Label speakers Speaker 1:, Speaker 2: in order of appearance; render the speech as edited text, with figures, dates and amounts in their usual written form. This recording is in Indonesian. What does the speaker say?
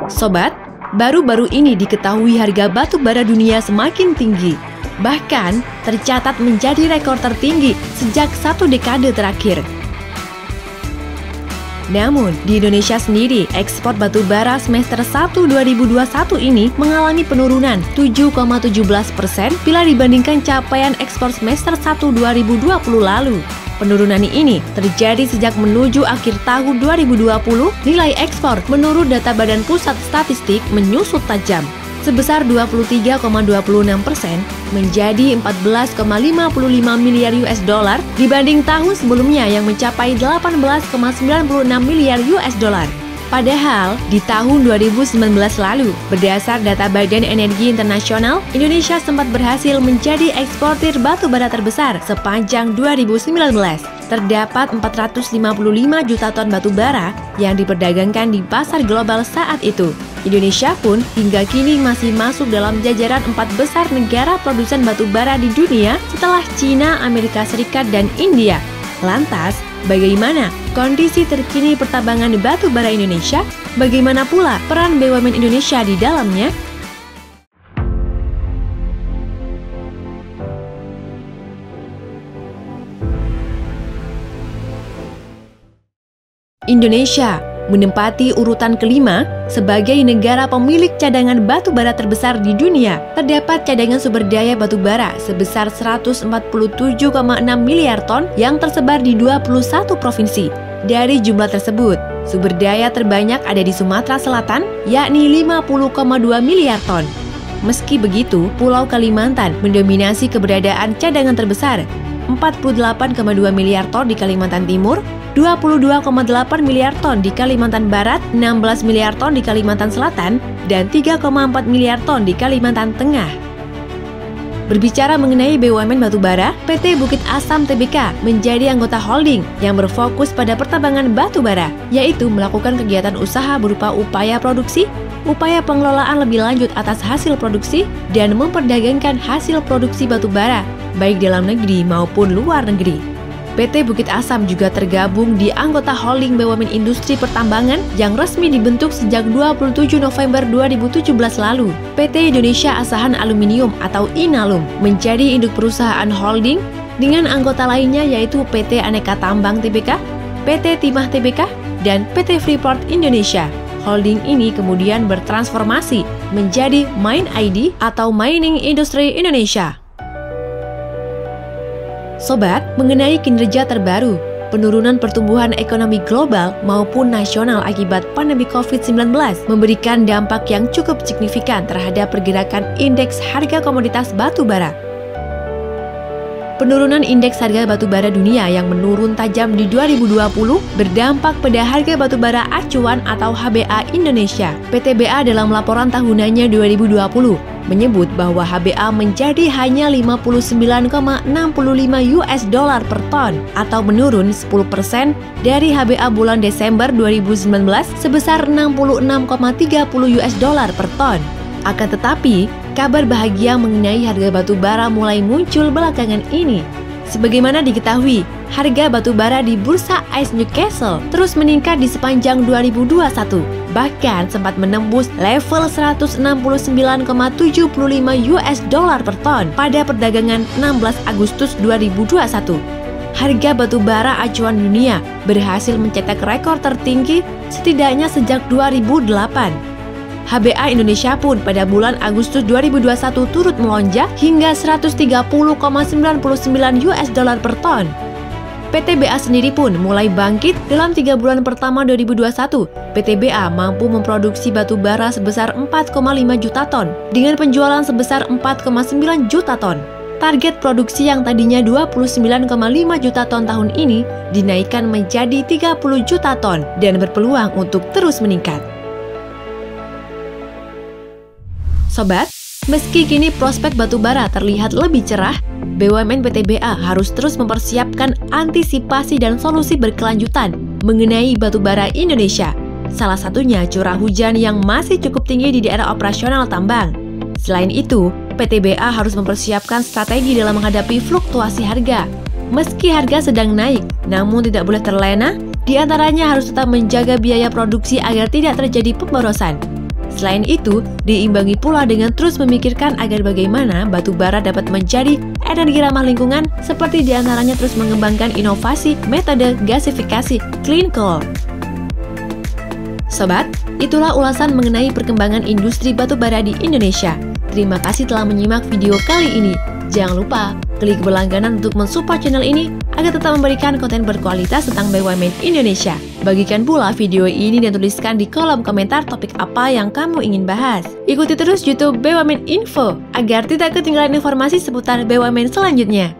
Speaker 1: Sobat, baru-baru ini diketahui harga batu bara dunia semakin tinggi. Bahkan tercatat menjadi rekor tertinggi sejak 1 dekade terakhir. Namun, di Indonesia sendiri, ekspor batu bara semester 1 2021 ini mengalami penurunan 7,17% bila dibandingkan capaian ekspor semester 1 2020 lalu. Penurunan ini terjadi sejak menuju akhir tahun 2020, nilai ekspor menurut data Badan Pusat Statistik menyusut tajam sebesar 23,26% menjadi 14,55 miliar US dollar dibanding tahun sebelumnya yang mencapai 18,96 miliar US dollar. Padahal, di tahun 2019 lalu, berdasar data Badan Energi Internasional, Indonesia sempat berhasil menjadi eksportir batu bara terbesar sepanjang 2019. Terdapat 455 juta ton batu bara yang diperdagangkan di pasar global saat itu. Indonesia pun hingga kini masih masuk dalam jajaran 4 besar negara produsen batu bara di dunia setelah China, Amerika Serikat, dan India. Lantas, bagaimana kondisi terkini pertambangan batu bara Indonesia? Bagaimana pula peran BUMN Indonesia di dalamnya? Indonesia menempati urutan kelima sebagai negara pemilik cadangan batu bara terbesar di dunia. Terdapat cadangan sumber daya batu bara sebesar 147,6 miliar ton yang tersebar di 21 provinsi. Dari jumlah tersebut, sumber daya terbanyak ada di Sumatera Selatan, yakni 50,2 miliar ton. Meski begitu, Pulau Kalimantan mendominasi keberadaan cadangan terbesar, 48,2 miliar ton di Kalimantan Timur, 22,8 miliar ton di Kalimantan Barat, 16 miliar ton di Kalimantan Selatan, dan 3,4 miliar ton di Kalimantan Tengah. Berbicara mengenai BUMN batubara, PT Bukit Asam Tbk menjadi anggota holding yang berfokus pada pertambangan batubara, yaitu melakukan kegiatan usaha berupa upaya produksi, upaya pengelolaan lebih lanjut atas hasil produksi, dan memperdagangkan hasil produksi batubara, baik dalam negeri maupun luar negeri. PT Bukit Asam juga tergabung di anggota holding BUMN Industri Pertambangan yang resmi dibentuk sejak 27 November 2017 lalu. PT Indonesia Asahan Aluminium atau Inalum menjadi induk perusahaan holding dengan anggota lainnya yaitu PT Aneka Tambang Tbk, PT Timah Tbk, dan PT Freeport Indonesia. Holding ini kemudian bertransformasi menjadi Main ID atau Mining Industry Indonesia. Sobat, mengenai kinerja terbaru, penurunan pertumbuhan ekonomi global maupun nasional akibat pandemi COVID-19 memberikan dampak yang cukup signifikan terhadap pergerakan indeks harga komoditas batu bara. Penurunan indeks harga batu bara dunia yang menurun tajam di 2020 berdampak pada harga batu bara acuan atau HBA Indonesia. PTBA dalam laporan tahunannya 2020 menyebut bahwa HBA menjadi hanya 59,65 US dollar per ton atau menurun 10% dari HBA bulan Desember 2019 sebesar 66,30 US dollar per ton. Akan tetapi, kabar bahagia mengenai harga batu bara mulai muncul belakangan ini. Sebagaimana diketahui, harga batu bara di Bursa Ice Newcastle terus meningkat di sepanjang 2021, bahkan sempat menembus level 169,75 US dollar per ton pada perdagangan 16 Agustus 2021. Harga batu bara acuan dunia berhasil mencetak rekor tertinggi setidaknya sejak 2008. HBA Indonesia pun pada bulan Agustus 2021 turut melonjak hingga 130,99 US dollar per ton. PTBA sendiri pun mulai bangkit dalam 3 bulan pertama 2021. PTBA mampu memproduksi batu bara sebesar 4,5 juta ton dengan penjualan sebesar 4,9 juta ton. Target produksi yang tadinya 29,5 juta ton tahun ini dinaikkan menjadi 30 juta ton dan berpeluang untuk terus meningkat. Sobat, meski kini prospek batubara terlihat lebih cerah, BUMN PTBA harus terus mempersiapkan antisipasi dan solusi berkelanjutan mengenai batubara Indonesia. Salah satunya curah hujan yang masih cukup tinggi di daerah operasional tambang. Selain itu, PTBA harus mempersiapkan strategi dalam menghadapi fluktuasi harga. Meski harga sedang naik, namun tidak boleh terlena, di antaranya harus tetap menjaga biaya produksi agar tidak terjadi pemborosan. Selain itu, diimbangi pula dengan terus memikirkan agar bagaimana batu bara dapat menjadi energi ramah lingkungan, seperti diantaranya terus mengembangkan inovasi metode gasifikasi clean coal. Sobat, itulah ulasan mengenai perkembangan industri batu bara di Indonesia. Terima kasih telah menyimak video kali ini. Jangan lupa klik berlangganan untuk mensupport channel ini agar tetap memberikan konten berkualitas tentang BUMN Indonesia. Bagikan pula video ini dan tuliskan di kolom komentar topik apa yang kamu ingin bahas. Ikuti terus YouTube BUMN Info agar tidak ketinggalan informasi seputar BUMN selanjutnya.